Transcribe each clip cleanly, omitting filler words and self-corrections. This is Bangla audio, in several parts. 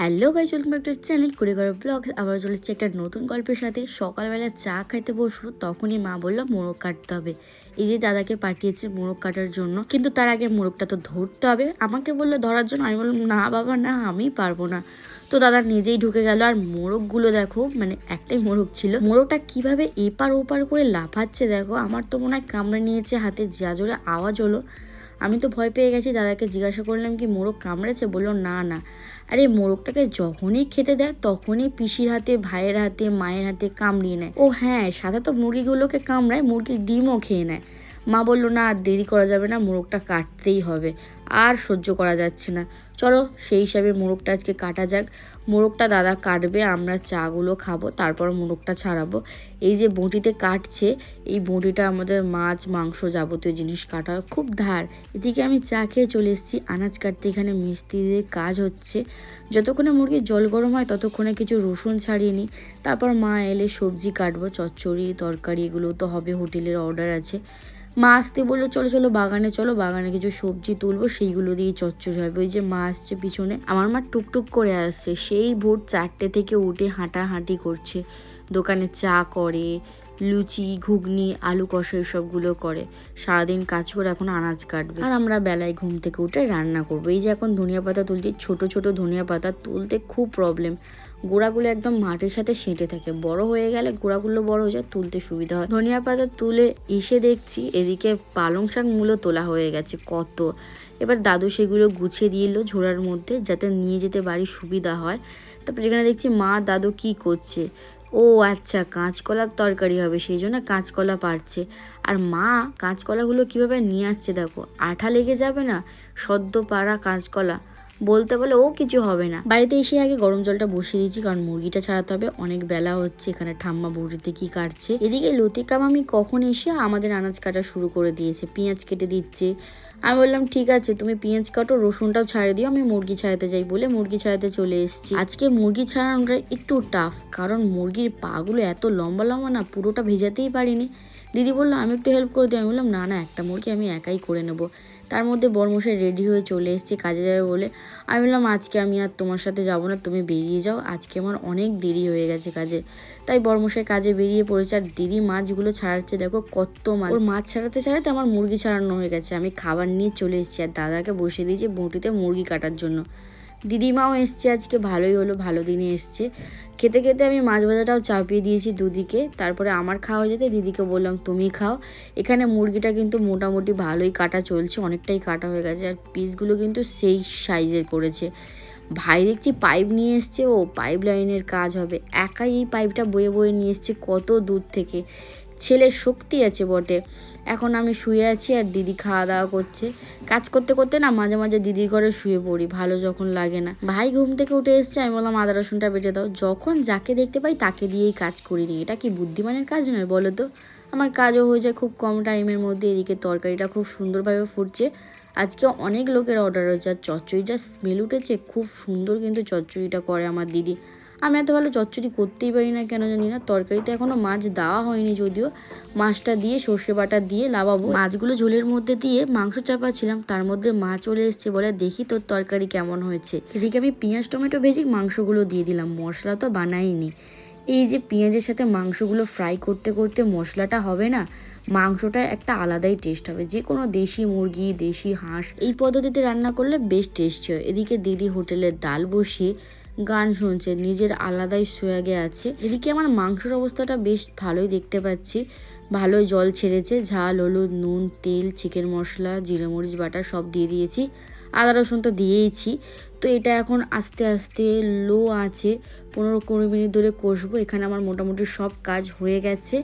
Hello guys, welcome back to channel Kurighar vlog. আবার চলেছে একটা নতুন গল্পের সাথে। সকালবেলা চা খাইতে বসবো, তখনই মা বললো মোরগ কাটতে হবে। এই যে দাদাকে পাঠিয়েছে মোরগ কাটার জন্য, কিন্তু তার আগে মোরগটা তো ধরতে হবে। আমাকে বললো ধরার জন্য, আমি বললাম না বাবা না, আমি পারবো না। তো দাদা নিজেই ঢুকে গেল। আর মোরগগুলো দেখো, মানে একটাই মোরগ ছিল, মোরগটা কিভাবে এপার ওপার করে লাফাচ্ছে দেখো। আমার তো মনে হয় কামড়ে নিয়েছে হাতে, যা জোরে আওয়াজ হলো। আমি তো ভয় পেয়ে গেছি। দাদাকে জিজ্ঞাসা করলাম কি মোরগ কামড়েছে? বললো না না। আরে মোরগটাকে যখনই খেতে দেয় তখনই পিসির হাতে, ভাইয়ের হাতে, মায়ের হাতে কামড়িয়ে নেয়। ও হ্যাঁ, সাথে তো মুরগিগুলোকে কামড়ায়, মুরগির ডিমও খেয়ে নেয়। মা বললো না আর দেরি করা যাবে না, মোরগটা কাটতেই হবে, আর সহ্য করা যাচ্ছে না। চলো সেই হিসাবে মোরগটা আজকে কাটা যাক। মোরগটা দাদা কাটবে, আমরা চাগুলো খাবো, তারপর মোরগটা ছাড়াবো। এই যে বঁটিতে কাটছে, এই বঁটিটা আমাদের মাছ মাংস যাবতীয় জিনিস কাটা হয়, খুব ধার। এদিকে আমি চা খেয়ে চলে এসেছি আনাজ কাটতে। এখানে মিস্ত্রিদের কাজ হচ্ছে। যতক্ষণে মুরগির জল গরম হয় ততক্ষণে কিছু রসুন ছাড়িয়ে নিই, তারপর মা এলে সবজি কাটবো, চচ্চড়ি তরকারি এগুলো তো হবে, হোটেলের অর্ডার আছে। মা আসতে বললো চলো চলো বাগানে চলো, বাগানে কিছু সবজি তুলবো, সেইগুলো দিয়ে চচ্চড়ি হবে। ওই যে মা আসছে পিছনে, আমার মা টুকটুক করে আসছে, সেই ভোর 4টে থেকে উঠে হাঁটাহাঁটি করছে, দোকানে চা করে, লুচি ঘুগনি আলু কষা এসবগুলো করে। সারাদিন কাজ করে এখন আনাজ কাটবে, আর আমরা বেলায় ঘুম থেকে উঠে রান্না করবো। এই যে এখন ধনিয়া পাতা তুলছি, ছোট ছোট ধনিয়া পাতা তুলতে খুব প্রবলেম, গোড়াগুলো একদম মাটির সাথে সেঁটে থাকে। বড় হয়ে গেলে গোড়াগুলো বড় হয়ে যায়, তুলতে সুবিধা হয়। ধনিয়া পাতা তুলে এসে দেখছি এদিকে পালং শাক মূলো তোলা হয়ে গেছে কত। এবার দাদু সেগুলো গুছিয়ে দিয়ে এলো ঝোড়ার মধ্যে, যাতে নিয়ে যেতে বাড়ি সুবিধা হয়। তারপর এখানে দেখছি মা দাদু কি করছে। ও আচ্ছা, কাঁচকলার তরকারি হবে, সেই জন্য কাঁচকলা পাড়ছে। আর মা কাঁচকলাগুলো কীভাবে নিয়ে আসছে দেখো, আঠা লেগে যাবে না, সদ্য পাড়া কাঁচকলা। বলতে বলে ও কিছু হবে না। বাড়িতে এসে আগে গরম জলটা বসিয়ে দিয়েছি, কারণ মুরগিটা ছাড়াতে হবে, অনেক বেলা হচ্ছে। এখানে ঠাম্মা বউরিতে কি কাটছে, এদিকে লতিকা মামি কখন এসে আমাদের আনাজ কাটা শুরু করে দিয়েছে, পেঁয়াজ কেটে দিচ্ছে। আমি বললাম ঠিক আছে তুমি পেঁয়াজ কাটো, রসুনটাও ছাড়িয়ে দিও, আমি মুরগি ছাড়াতে যাই বলে মুরগি ছাড়াতে চলে এসেছি। আজকে মুরগি ছাড়ানোটা একটু টাফ, কারণ মুরগির পাগুলো এত লম্বা লম্বা না, পুরোটা ভেজাতেই পারিনি। দিদি বললো আমি একটু হেল্প করে দিই, আমি বললাম না না, একটা মুরগি আমি একাই করে নেবো। তার মধ্যে বরমশাই রেডি হয়ে চলে এসেছে কাজে যাবে বলে। আমি বললাম আজকে আমি আর তোমার সাথে যাবো না, তুমি বেরিয়ে যাও, আজকে আমার অনেক দেরি হয়ে গেছে কাজে। তাই বরমশাই কাজে বেরিয়ে পড়েছে। আর দিদি মাছগুলো ছাড়াচ্ছে, দেখো কত মাছ। ওর মাছ ছাড়াতে ছাড়াতে আমার মুরগি ছাড়ানো হয়ে গেছে। আমি খাবার নিয়ে চলে এসেছি, আর দাদাকে বসিয়ে দিয়েছি বঁটিতে মুরগি কাটার জন্য। দিদিমাও এসছে আজকে, ভালোই হলো, ভালো দিনে এসছে। খেতে খেতে আমি মাছ ভাজাটাও চাপিয়ে দিয়েছি দুদিকে। তারপরে আমার খাওয়া যেতে দিদিকে বললাম তুমি খাও। এখানে মুরগিটা কিন্তু মোটামুটি ভালোই কাটা চলছে, অনেকটাই কাটা হয়ে গেছে, আর পিসগুলো কিন্তু সেই সাইজের করেছে। ভাই দেখছি পাইপ নিয়ে এসছে, ও পাইপ লাইনের কাজ হবে, একাই এই পাইপটা বয়ে বয়ে নিয়ে এসছে কত দূর থেকে। ছেলের শক্তি আছে বটে। এখন আমি শুয়ে আছি আর দিদি খাওয়া দাওয়া করছে। কাজ করতে করতে না মাঝে মাঝে দিদির ঘরে শুয়ে পড়ি, ভালো যখন লাগে না। ভাই ঘুম থেকে উঠে এসছে, আমি বললাম আদা রসুনটা বেটে দাও। যখন যাকে দেখতে পাই তাকে দিয়েই কাজ করিনি, এটা কি বুদ্ধিমানের কাজ নয় বলো তো? আমার কাজও হয়ে যায় খুব কম টাইমের মধ্যে। এদিকে তরকারিটা খুব সুন্দরভাবে ফুটছে। আজকে অনেক লোকের অর্ডার হয়েছে, আর চচ্চড়িটা স্মেল উঠেছে খুব সুন্দর, কিন্তু চচ্চড়িটা করে আমার দিদি। আমি এত ভালো চচ্চড়ি করতেই পারি না কেন জানি না। তরকারিতে এখনও মাছ দেওয়া হয়নি, যদিও মাছটা দিয়ে সর্ষে বাটা দিয়ে লাবাবো। মাছগুলো ঝোলের মধ্যে দিয়ে মাংস চাপাচ্ছিলাম, তার মধ্যে মা চলে এসছে, বলে দেখি তোর তরকারি কেমন হয়েছে। এদিকে আমি পেঁয়াজ টমেটো ভেজে মাংসগুলো দিয়ে দিলাম, মশলা তো বানাইনি। এই যে পেঁয়াজের সাথে মাংসগুলো ফ্রাই করতে করতে মশলাটা হবে না, মাংসটা একটা আলাদাই টেস্ট হবে। যে কোনো দেশি মুরগি, দেশি হাঁস এই পদ্ধতিতে রান্না করলে বেশ টেস্টি হয়। এদিকে দিদি হোটেলের ডাল বসিয়ে গান শুনছে, নিজের আলাদাই সোয়াগে আছে। এদিকে আমার মাংসের অবস্থাটা বেশ ভালোই দেখতে পাচ্ছি, ভালোই জল ছেড়েছে। ঝাল, হলুদ, নুন, তেল, চিকেন মশলা, জিরে মরিচ বাটা সব দিয়ে দিয়েছি, আদা রসুন তো দিয়েইছি। তো এটা এখন আস্তে আস্তে লো আছে 15-20 মিনিট ধরে কষবো। এখানে আমার মোটামুটি সব কাজ হয়ে গেছে।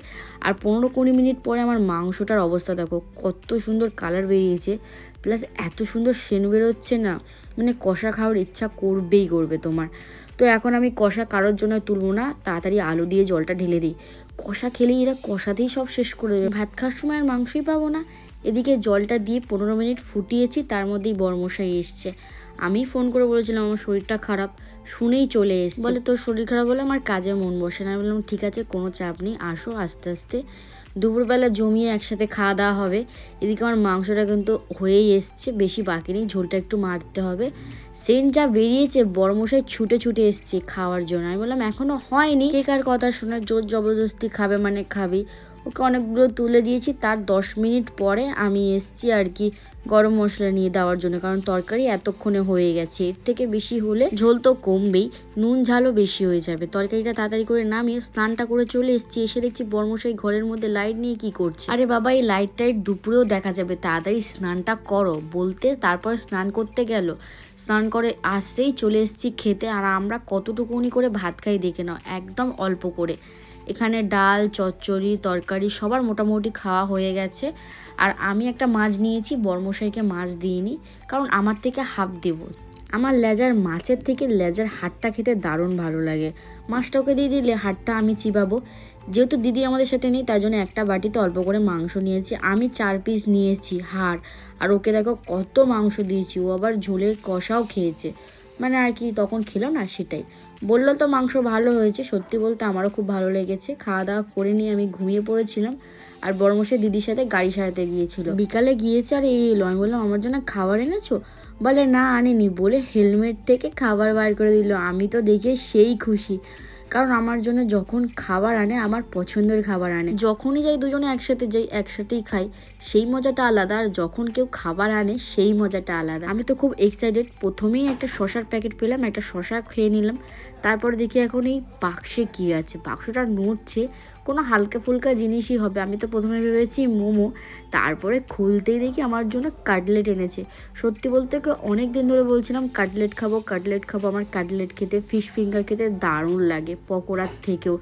আর 15-20 মিনিট পরে আমার মাংসটার অবস্থা দেখো, কত সুন্দর কালার বেরিয়েছে, প্লাস এত সুন্দর সেন্ট বেরোচ্ছে না, মানে কষা খাওয়ার ইচ্ছা করবেই করবে তোমার। তো এখন আমি কষা কারোর জন্য তুলবো না, তাড়াতাড়ি আলু দিয়ে জলটা ঢেলে দিই। কষা খেলেই এরা কষাতেই সব শেষ করে দেবে, ভাত খাওয়ার সময় আর মাংসই পাবো না। এদিকে জলটা দিয়ে 15 মিনিট ফুটিয়েছি, তার মধ্যেই বরমশাই এসছে। আমি ফোন করে বলেছিলাম আমার শরীরটা খারাপ, শুনেই চলে এসছে। বলে তোর শরীর খারাপ বলে আমার কাজে মন বসে না। আমি বললাম ঠিক আছে, কোনো চাপ নেই, আসো আস্তে আস্তে। দুপুরবেলা জমিয়ে একসাথে খাওয়া দাওয়া হবে। এদিকে আমার মাংসটা কিন্তু হয়েই এসছে, বেশি বাকি নেই, ঝোলটা একটু মারতে হবে। সেন্ট যা বেরিয়েছে বড়মশাই ছুটে ছুটে এসছে খাওয়ার জন্য। আমি বললাম এখনো হয়নি, কে কার কথা শুনে জোর জবরদস্তি খাবে মানে খাবি। ওকে অনেকগুলো তুলে দিয়েছি, তার 10 মিনিট পরে আমি এসছি আর কি গরম মশলা নিয়ে দেওয়ার জন্য, কারণ তরকারি এতক্ষণে হয়ে গেছে। এর থেকে বেশি হলে ঝোল তো কমবেই, নুন ঝালও বেশি হয়ে যাবে। তরকারিটা তাড়াতাড়ি করে নামিয়ে স্নানটা করে চলে এসেছি। এসে দেখছি বড়মশাই ঘরের মধ্যে লাইট নিয়ে কি করছে। আরে বাবা, এই লাইট টাইট দুপুরেও দেখা যাবে, তাড়াতাড়ি স্নানটা করো বলতে তারপরে স্নান করতে গেল। স্নান করে আসতেই চলে এসেছি খেতে। আর আমরা কতটুকুনি করে ভাত খাই দেখে নাও, একদম অল্প করে। এখানে ডাল, চচ্চড়ি, তরকারি সবার মোটামুটি খাওয়া হয়ে গেছে। আর আমি একটা মাছ নিয়েছি, বড়মশাইকে মাছ দিইনি, কারণ আমার থেকে হাফ দেবো। আমার লেজার মাছের থেকে লেজার হাড়টা খেতে দারুণ ভালো লাগে। মাছটা ওকে দিয়ে দিলে হাড়টা আমি চিবাবো। যেহেতু দিদি আমাদের সাথে নেই, তাই জন্য একটা বাটিতে অল্প করে মাংস নিয়েছি। আমি 4 পিস নিয়েছি হাড়, আর ওকে দেখো কত মাংস দিয়েছি। ও আবার ঝোলের কষাও খেয়েছে, মানে আর কি তখন খেলো না সেটাই। বললো তো মাংস ভালো হয়েছে। সত্যি বলতে আমারও খুব ভালো লেগেছে। খাওয়া দাওয়া করে নিয়ে আমি ঘুমিয়ে পড়েছিলাম। আর বড়মশাই দিদির সাথে গাড়ি সারাতে গিয়েছিল, বিকালে গিয়েছে আর এই এলো। আমি বললাম আমার জন্য খাবার এনেছো? বলে না আনিনি, বলে হেলমেট থেকে খাবার বার করে দিল। আমি তো দেখে সেই খুশি, কারণ আমার জন্য যখন খাবার আনে আমার পছন্দের খাবার আনে। যখনই যাই দুজনে একসাথে যাই, একসাথেই খাই, সেই মজাটা আলাদা। আর যখন কেউ খাবার আনে সেই মজাটা আলাদা। আমি তো খুব এক্সাইটেড। প্রথমেই একটা শশার প্যাকেট পেলাম, একটা শশা খেয়ে নিলাম। তারপরে দেখি এখন এই বাক্সে কী আছে, বাক্সটা নড়ছে, কোনো হালকা ফুলকা জিনিসই হবে। আমি তো প্রথমে ভেবেছি মোমো, তারপরে খুলতেই দেখি আমার জন্য কাটলেট এনেছে। সত্যি বলতে অনেক দিন ধরে বলছিলাম কাটলেট খাবো কাটলেট খাবো। আমার কাটলেট খেতে, ফিশ ফিঙ্গার খেতে দারুণ লাগে পকোড়ার থেকেও।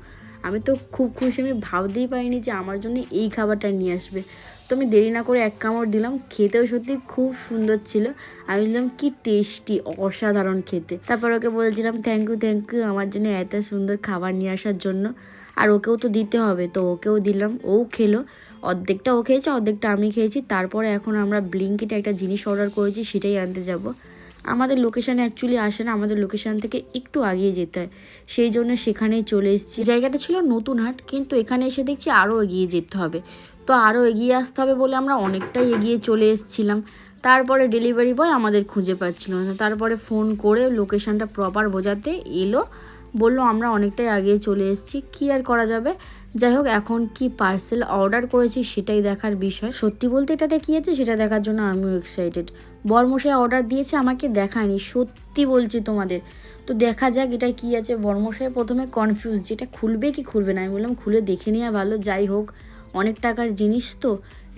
আমি তো খুব খুশি, আমি ভাবতেই পারিনি যে আমার জন্য এই খাবারটা নিয়ে আসবে। তো আমি দেরি না করে এক কামড় দিলাম, খেতেও সত্যি খুব সুন্দর ছিল। আমি বললাম কি টেস্টি, অসাধারণ খেতে। তারপর ওকে বলছিলাম থ্যাংক ইউ আমার জন্য এত সুন্দর খাবার নিয়ে আসার জন্য। আর ওকেও তো দিতে হবে, তো ওকেও দিলাম, ও খেলো। অর্ধেকটা ও খেয়েছে, অর্ধেকটা আমি খেয়েছি। তারপরে এখন আমরা ব্লিঙ্কিটে একটা জিনিস অর্ডার করেছি, সেটাই আনতে যাব। আমাদের লোকেশানে অ্যাকচুয়ালি আসে না, আমাদের লোকেশান থেকে একটু আগিয়ে যেতে হয়, সেই জন্য সেখানেই চলে এসেছি। জায়গাটা ছিল নতুন হাট, কিন্তু এখানে এসে দেখছি আরও এগিয়ে যেতে হবে। তো আরও এগিয়ে আসতে হবে বলে আমরা অনেকটাই এগিয়ে চলে এসেছিলাম। তারপরে ডেলিভারি বয় আমাদের খুঁজে পাচ্ছিল না, তারপরে ফোন করে লোকেশানটা প্রপার বোঝাতে এলো, বললো আমরা অনেকটাই আগিয়ে চলে এসেছি, কী আর করা যাবে। যাই হোক, এখন কি পার্সেল অর্ডার করেছি সেটাই দেখার বিষয়। সত্যি বলতে এটাতে কী আছে সেটা দেখার জন্য আমিও এক্সাইটেড। বরমশাই অর্ডার দিয়েছে, আমাকে দেখায়নি, সত্যি বলছি তোমাদের। তো দেখা যাক এটা কী আছে। বরমশাই প্রথমে কনফিউজ যে এটা খুলবে কি খুলবে না। আমি বললাম খুলে দেখে নেওয়া ভালো। যাই হোক, অনেক টাকার জিনিস তো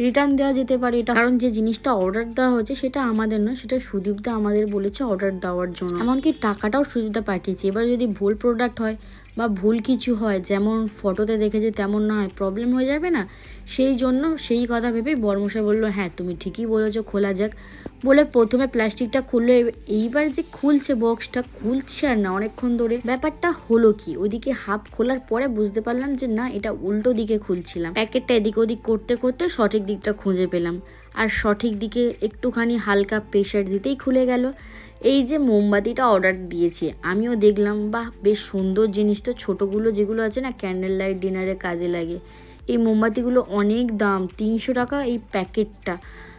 রিটার্ন দেওয়া যেতে পারে এটা, কারণ যে জিনিসটা অর্ডার দেওয়া হয়েছে সেটা আমাদের নয়, সেটা সুদীপদা আমাদের বলেছে অর্ডার দেওয়ার জন্য। এমনকি টাকাটাও সুদীপদা পাঠিয়েছে। এবার যদি ভুল প্রোডাক্ট হয় বা ভুল কিছু হয়, যেমন ফটোতে দেখেছে তেমন না হয়, প্রবলেম হয়ে যাবে না। সেই জন্য সেই কথা ভেবেই বরমশাই বললো হ্যাঁ তুমি ঠিকই বলেছো, খোলা যাক। বলে প্রথমে প্লাস্টিকটা খুললো। এইবার যে খুলছে বক্সটা, খুলছে আর না অনেকক্ষণ ধরে। ব্যাপারটা হলো কি, ওইদিকে হাফ খোলার পরে বুঝতে পারলাম যে না, এটা উল্টো দিকে খুলছিলাম। প্যাকেটটা এদিক ওদিক করতে করতে সঠিক দিকটা খুঁজে পেলাম, আর সঠিক দিকে একটুখানি হালকা প্রেশার দিতেই খুলে গেল। এই যে মোমবাতিটা অর্ডার দিয়েছি, আমিও দেখলাম বাহ বেশ সুন্দর জিনিস তো। ছোটোগুলো যেগুলো আছে না, ক্যান্ডেল লাইট ডিনারে কাজে লাগে, এই মোমবাতিগুলো অনেক দাম, 300 টাকা এই প্যাকেটটা।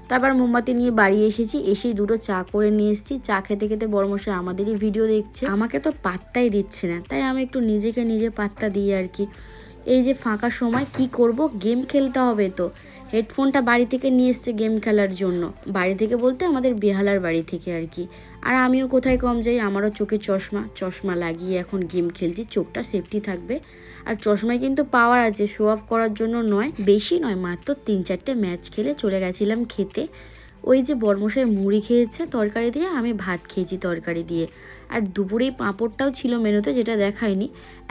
তারপর মোমবাতি নিয়ে বাড়ি এসেছি, এসেই দুটো চা করে নিয়ে এসেছি। চা খেতে খেতে বড়মশাই আমাদেরই ভিডিও দেখছে, আমাকে তো পাত্তাই দিচ্ছে না, তাই আমি একটু নিজেকে নিজে পাত্তা দিই আর কি। এই যে ফাঁকা সময় কি করব, গেম খেলতে হবে, তো হেডফোনটা বাড়ি থেকে নিয়ে এসছে গেম খেলার জন্য। বাড়ি থেকে বলতে আমাদের বেহালার বাড়ি থেকে আর কি। আর আমিও কোথায় কম যাই, আমারও চোখে চশমা লাগিয়ে এখন গেম খেলছি, চোখটা সেফটি থাকবে। আর চশমায় কিন্তু পাওয়ার আছে, শো অফ করার জন্য নয়, বেশি নয়, মাত্র 3-4টে ম্যাচ খেলে চলে গেছিলাম খেতে। ওই যে বরমশাই মুড়ি খেয়েছে তরকারি দিয়ে, আমি ভাত খেয়েছি তরকারি দিয়ে। আর দুপুরেই পাঁপড়টাও ছিল মেনুতে, যেটা দেখায়নি।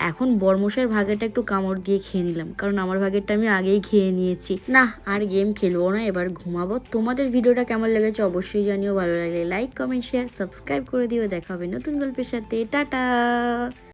এখন বরমশাইয়ের ভাগেরটা একটু কামড় দিয়ে খেয়ে নিলাম, কারণ আমার ভাগেরটা আমি আগেই খেয়ে নিয়েছি। না আর গেম খেলবো না, এবার ঘুমাবো। তোমাদের ভিডিওটা কেমন লেগেছে অবশ্যই জানিও। ভালো লাগলে লাইক কমেন্ট শেয়ার সাবস্ক্রাইব করে দিও। দেখা হবে নতুন গল্পের সাথে। টাটা।